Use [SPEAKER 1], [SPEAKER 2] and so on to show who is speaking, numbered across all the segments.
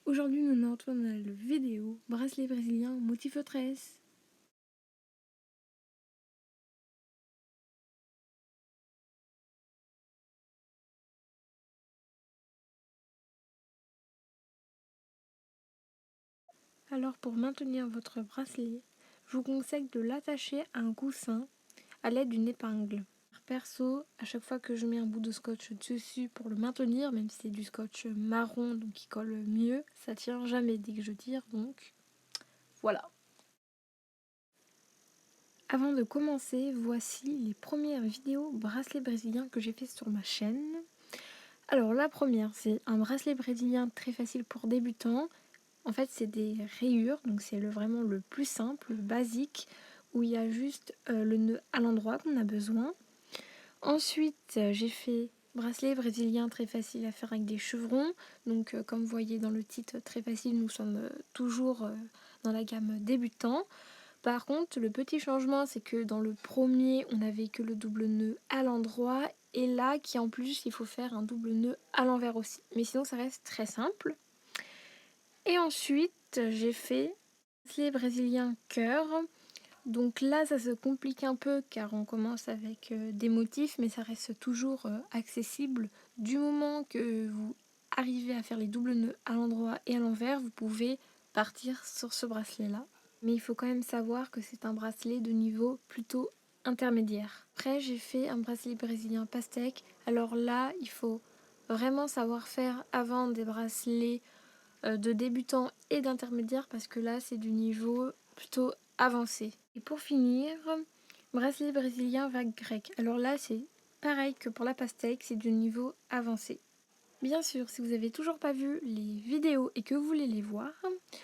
[SPEAKER 1] Aujourd'hui, nous nous retrouvons dans la vidéo bracelet brésilien motif tresse. Alors pour maintenir votre bracelet, je vous conseille de l'attacher à un coussin à l'aide d'une épingle. Perso, à chaque fois que je mets un bout de scotch dessus pour le maintenir, même si c'est du scotch marron donc qui colle mieux, ça tient jamais dès que je tire, donc voilà. Avant de commencer, voici les premières vidéos bracelet brésilien que j'ai fait sur ma chaîne. Alors la première, c'est un bracelet brésilien très facile pour débutants. En fait, c'est des rayures, donc c'est vraiment le plus simple, le basique, où il y a juste le nœud à l'endroit qu'on a besoin. Ensuite, j'ai fait bracelet brésilien très facile à faire avec des chevrons. Donc comme vous voyez dans le titre, très facile, nous sommes toujours dans la gamme débutant. Par contre, le petit changement, c'est que dans le premier, on n'avait que le double nœud à l'endroit. Et là, en plus, il faut faire un double nœud à l'envers aussi. Mais sinon, ça reste très simple. Et ensuite, j'ai fait bracelet brésilien cœur. Donc là, ça se complique un peu car on commence avec des motifs, mais ça reste toujours accessible. Du moment que vous arrivez à faire les doubles nœuds à l'endroit et à l'envers, vous pouvez partir sur ce bracelet-là. Mais il faut quand même savoir que c'est un bracelet de niveau plutôt intermédiaire. Après, j'ai fait un bracelet brésilien pastèque. Alors là, il faut vraiment savoir faire avant des bracelets de débutants et d'intermédiaires parce que là, c'est du niveau plutôt avancé. Et pour finir, bracelet brésilien vague grecque. Alors là, c'est pareil que pour la pastèque, c'est du niveau avancé. Bien sûr, si vous n'avez toujours pas vu les vidéos et que vous voulez les voir,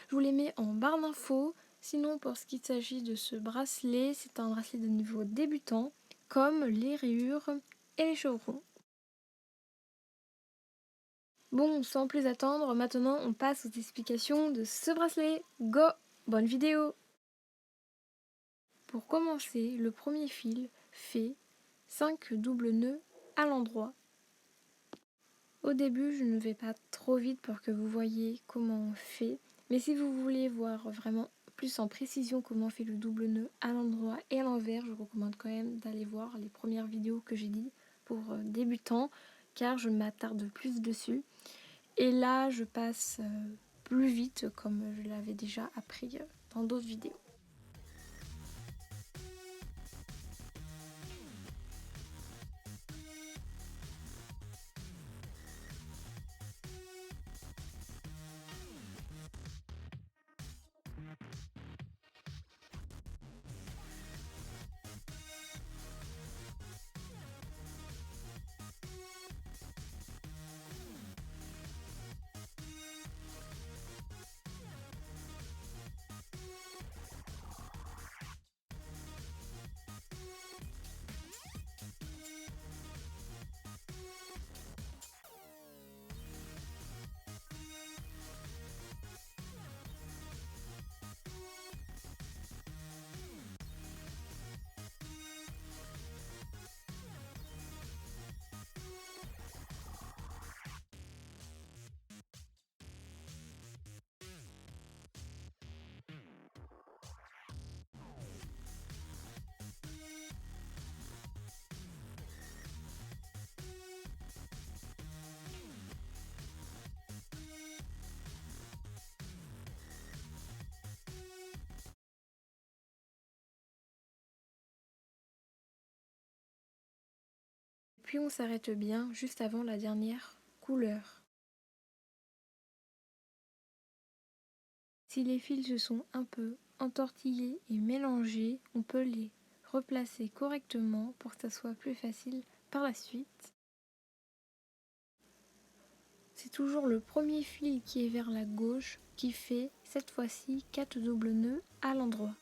[SPEAKER 1] je vous les mets en barre d'infos. Sinon, pour ce qui s'agit de ce bracelet, c'est un bracelet de niveau débutant, comme les rayures et les chevrons. Bon, sans plus attendre, maintenant on passe aux explications de ce bracelet. Go! Bonne vidéo! Pour commencer, le premier fil fait 5 doubles nœuds à l'endroit. Au début, je ne vais pas trop vite pour que vous voyez comment on fait. Mais si vous voulez voir vraiment plus en précision comment on fait le double nœud à l'endroit et à l'envers, je vous recommande quand même d'aller voir les premières vidéos que j'ai dit pour débutants, car je m'attarde plus dessus. Et là, je passe plus vite comme je l'avais déjà appris dans d'autres vidéos. Puis on s'arrête bien juste avant la dernière couleur. Si les fils se sont un peu entortillés et mélangés, on peut les replacer correctement pour que ça soit plus facile par la suite. C'est toujours le premier fil qui est vers la gauche qui fait cette fois-ci 4 doubles nœuds à l'endroit.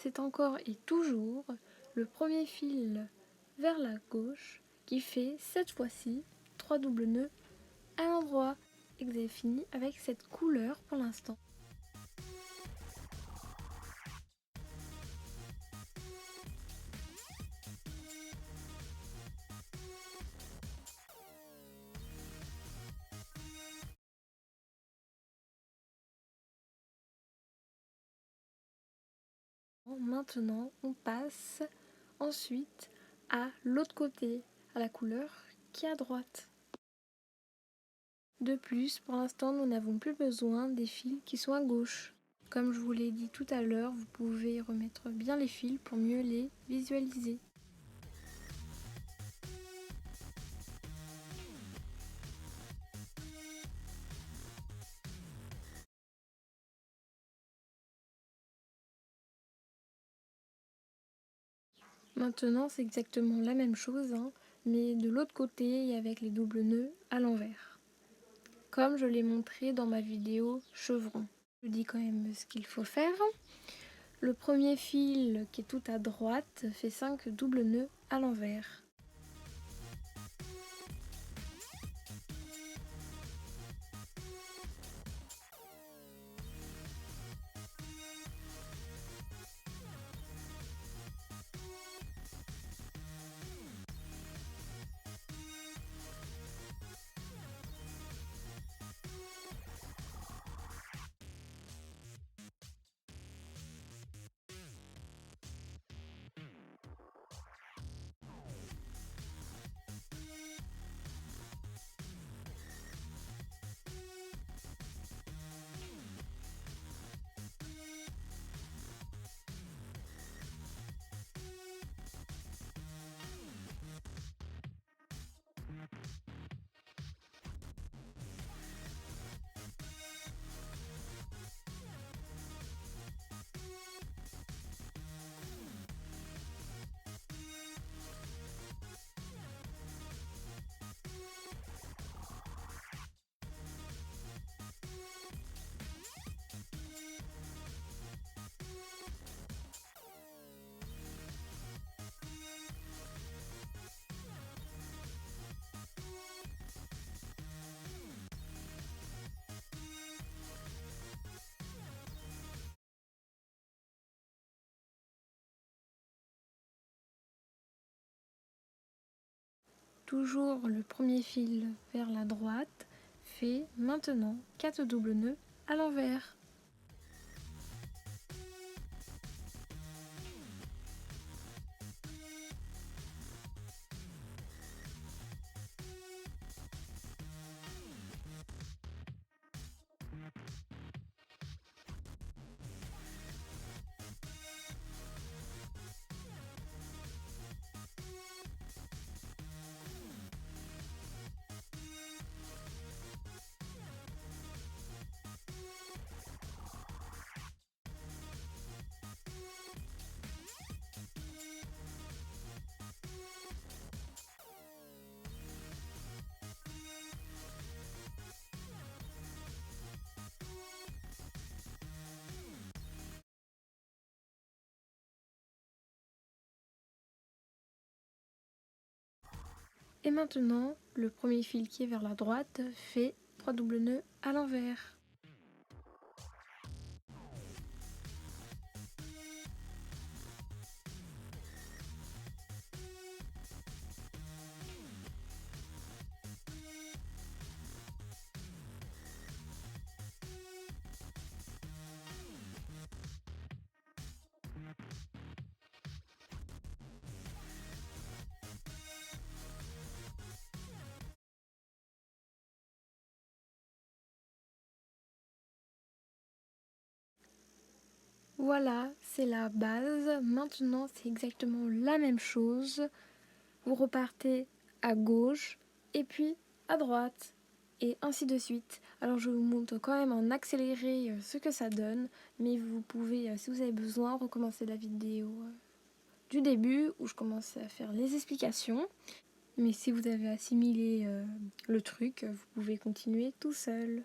[SPEAKER 1] c'est encore et toujours le premier fil vers la gauche qui fait cette fois-ci 3 doubles nœuds à l'endroit. Et vous avez fini avec cette couleur pour l'instant. Maintenant, on passe ensuite à l'autre côté, à la couleur qui est à droite. De plus, pour l'instant, nous n'avons plus besoin des fils qui sont à gauche. Comme je vous l'ai dit tout à l'heure, vous pouvez remettre bien les fils pour mieux les visualiser. Maintenant, c'est exactement la même chose, mais de l'autre côté et avec les doubles nœuds à l'envers. Comme je l'ai montré dans ma vidéo chevron. Je dis quand même ce qu'il faut faire. Le premier fil qui est tout à droite fait 5 doubles nœuds à l'envers. Toujours le premier fil vers la droite fait maintenant 4 doubles nœuds à l'envers. Et maintenant, le premier fil qui est vers la droite fait 3 doubles nœuds à l'envers. Voilà, c'est la base. Maintenant, c'est exactement la même chose. Vous repartez à gauche et puis à droite et ainsi de suite. Alors je vous montre quand même en accéléré ce que ça donne, mais vous pouvez, si vous avez besoin, recommencer la vidéo du début où je commence à faire les explications. Mais si vous avez assimilé le truc, vous pouvez continuer tout seul.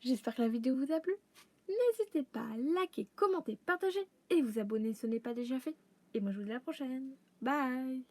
[SPEAKER 1] J'espère que la vidéo vous a plu. N'hésitez pas à liker, commenter, partager et vous abonner si ce n'est pas déjà fait. Et moi je vous dis à la prochaine. Bye!